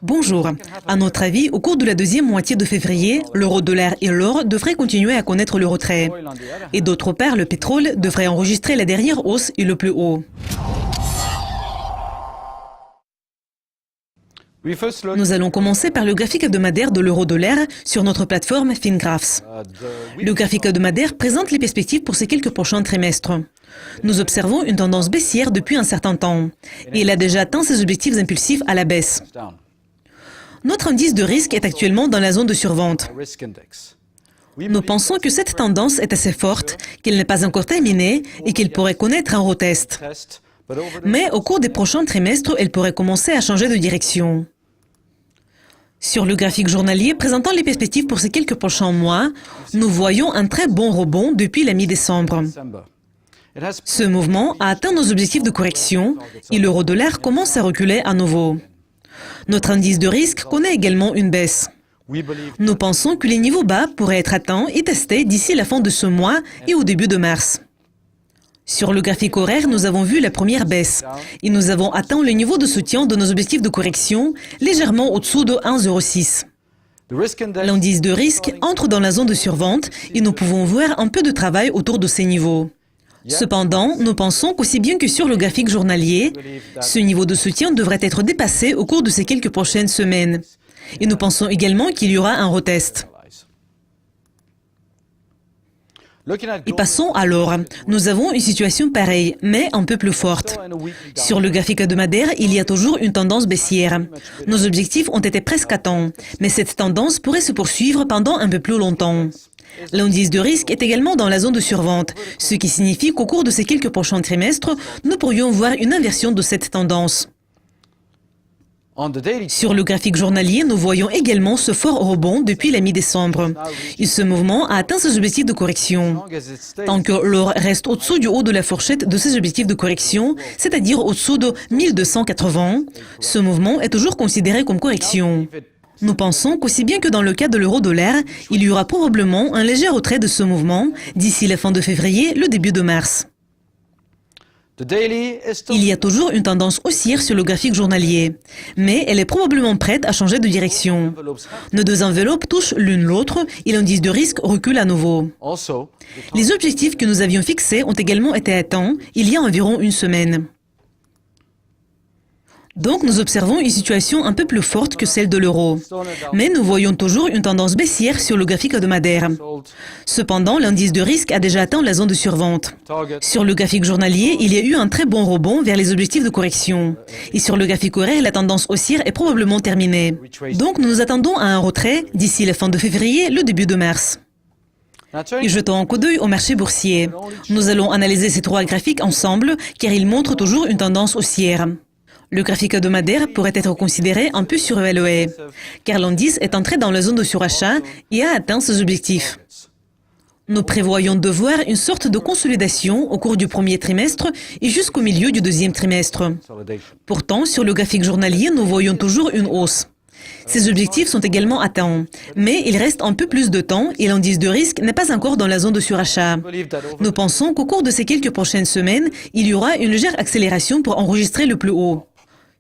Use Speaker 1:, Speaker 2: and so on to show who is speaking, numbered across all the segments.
Speaker 1: Bonjour. À notre avis, au cours de la deuxième moitié de février, l'euro-dollar et l'or devraient continuer à connaître le retrait. Et d'autre part, le pétrole devrait enregistrer la dernière hausse et le plus haut. Nous allons commencer par le graphique hebdomadaire de l'euro-dollar sur notre plateforme FinGraphs. Le graphique hebdomadaire présente les perspectives pour ces quelques prochains trimestres. Nous observons une tendance baissière depuis un certain temps, et il a déjà atteint ses objectifs impulsifs à la baisse. Notre indice de risque est actuellement dans la zone de survente. Nous pensons que cette tendance est assez forte, qu'elle n'est pas encore terminée et qu'elle pourrait connaître un retest. Mais au cours des prochains trimestres, elle pourrait commencer à changer de direction. Sur le graphique journalier présentant les perspectives pour ces quelques prochains mois, nous voyons un très bon rebond depuis la mi-décembre. Ce mouvement a atteint nos objectifs de correction et l'euro-dollar commence à reculer à nouveau. Notre indice de risque connaît également une baisse. Nous pensons que les niveaux bas pourraient être atteints et testés d'ici la fin de ce mois et au début de mars. Sur le graphique horaire, nous avons vu la première baisse et nous avons atteint le niveau de soutien de nos objectifs de correction légèrement au-dessous de 1,06. L'indice de risque entre dans la zone de survente et nous pouvons voir un peu de travail autour de ces niveaux. Cependant, nous pensons qu'aussi bien que sur le graphique journalier, ce niveau de soutien devrait être dépassé au cours de ces quelques prochaines semaines. Et nous pensons également qu'il y aura un retest. Et passons à l'or. Nous avons une situation pareille, mais un peu plus forte. Sur le graphique hebdomadaire, il y a toujours une tendance baissière. Nos objectifs ont été presque atteints, mais cette tendance pourrait se poursuivre pendant un peu plus longtemps. L'indice de risque est également dans la zone de survente, ce qui signifie qu'au cours de ces quelques prochains trimestres, nous pourrions voir une inversion de cette tendance. Sur le graphique journalier, nous voyons également ce fort rebond depuis la mi-décembre. Et ce mouvement a atteint ses objectifs de correction. Tant que l'or reste au-dessous du haut de la fourchette de ses objectifs de correction, c'est-à-dire au-dessous de 1280, ce mouvement est toujours considéré comme correction. Nous pensons qu'aussi bien que dans le cas de l'euro-dollar, il y aura probablement un léger retrait de ce mouvement d'ici la fin de février, le début de mars. Il y a toujours une tendance haussière sur le graphique journalier, mais elle est probablement prête à changer de direction. Nos deux enveloppes touchent l'une l'autre et l'indice de risque recule à nouveau. Les objectifs que nous avions fixés ont également été atteints il y a environ une semaine. Donc nous observons une situation un peu plus forte que celle de l'euro. Mais nous voyons toujours une tendance baissière sur le graphique hebdomadaire. Cependant, l'indice de risque a déjà atteint la zone de survente. Sur le graphique journalier, il y a eu un très bon rebond vers les objectifs de correction. Et sur le graphique horaire, la tendance haussière est probablement terminée. Donc nous nous attendons à un retrait d'ici la fin de février, le début de mars. Et jetons un coup d'œil au marché boursier. Nous allons analyser ces trois graphiques ensemble car ils montrent toujours une tendance haussière. Le graphique hebdomadaire pourrait être considéré un peu surévalué, car l'indice est entré dans la zone de surachat et a atteint ses objectifs. Nous prévoyons de voir une sorte de consolidation au cours du premier trimestre et jusqu'au milieu du deuxième trimestre. Pourtant, sur le graphique journalier, nous voyons toujours une hausse. Ces objectifs sont également atteints, mais il reste un peu plus de temps et l'indice de risque n'est pas encore dans la zone de surachat. Nous pensons qu'au cours de ces quelques prochaines semaines, il y aura une légère accélération pour enregistrer le plus haut.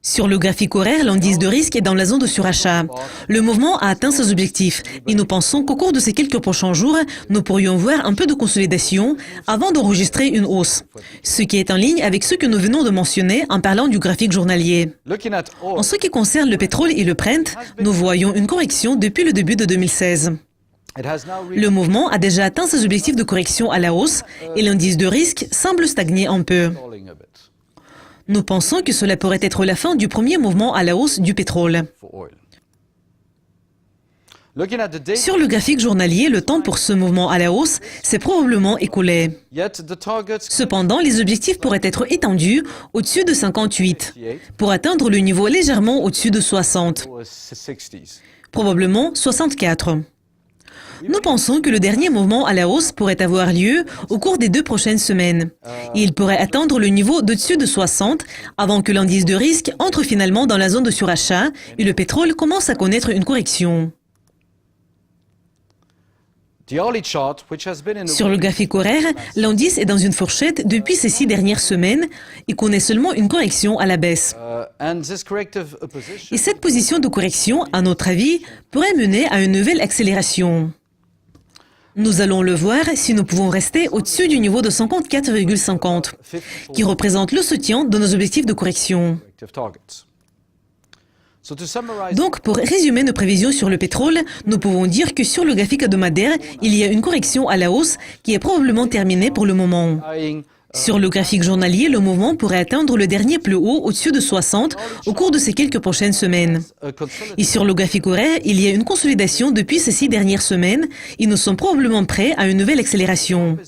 Speaker 1: Sur le graphique horaire, l'indice de risque est dans la zone de surachat. Le mouvement a atteint ses objectifs et nous pensons qu'au cours de ces quelques prochains jours, nous pourrions voir un peu de consolidation avant d'enregistrer une hausse, ce qui est en ligne avec ce que nous venons de mentionner en parlant du graphique journalier. En ce qui concerne le pétrole et le Brent, nous voyons une correction depuis le début de 2016. Le mouvement a déjà atteint ses objectifs de correction à la hausse et l'indice de risque semble stagner un peu. Nous pensons que cela pourrait être la fin du premier mouvement à la hausse du pétrole. Sur le graphique journalier, le temps pour ce mouvement à la hausse s'est probablement écoulé. Cependant, les objectifs pourraient être étendus au-dessus de 58 pour atteindre le niveau légèrement au-dessus de 60, probablement 64. Nous pensons que le dernier mouvement à la hausse pourrait avoir lieu au cours des 2 prochaines semaines. Et il pourrait atteindre le niveau d'au-dessus de 60 avant que l'indice de risque entre finalement dans la zone de surachat et le pétrole commence à connaître une correction. Sur le graphique horaire, l'indice est dans une fourchette depuis ces 6 dernières semaines et connaît seulement une correction à la baisse. Et cette position de correction, à notre avis, pourrait mener à une nouvelle accélération. Nous allons le voir si nous pouvons rester au-dessus du niveau de 54,50, qui représente le soutien de nos objectifs de correction. Donc, pour résumer nos prévisions sur le pétrole, nous pouvons dire que sur le graphique hebdomadaire, il y a une correction à la hausse qui est probablement terminée pour le moment. Sur le graphique journalier, le mouvement pourrait atteindre le dernier plus haut au-dessus de 60 au cours de ces quelques prochaines semaines. Et sur le graphique horaire, il y a une consolidation depuis ces 6 dernières semaines et nous sommes probablement prêts à une nouvelle accélération.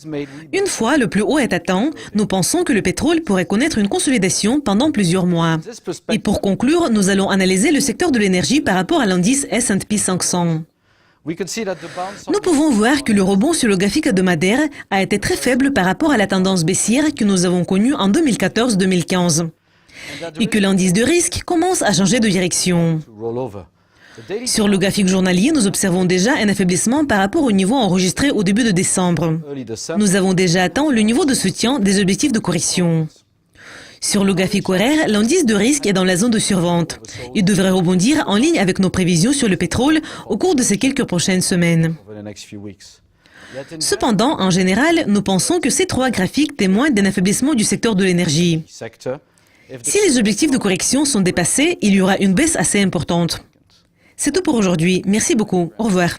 Speaker 1: Une fois le plus haut est atteint, nous pensons que le pétrole pourrait connaître une consolidation pendant plusieurs mois. Et pour conclure, nous allons analyser le secteur de l'énergie par rapport à l'indice S&P 500. Nous pouvons voir que le rebond sur le graphique hebdomadaire a été très faible par rapport à la tendance baissière que nous avons connue en 2014-2015 et que l'indice de risque commence à changer de direction. Sur le graphique journalier, nous observons déjà un affaiblissement par rapport au niveau enregistré au début de décembre. Nous avons déjà atteint le niveau de soutien des objectifs de correction. Sur le graphique horaire, l'indice de risque est dans la zone de survente. Il devrait rebondir en ligne avec nos prévisions sur le pétrole au cours de ces quelques prochaines semaines. Cependant, en général, nous pensons que ces 3 graphiques témoignent d'un affaiblissement du secteur de l'énergie. Si les objectifs de correction sont dépassés, il y aura une baisse assez importante. C'est tout pour aujourd'hui. Merci beaucoup. Au revoir.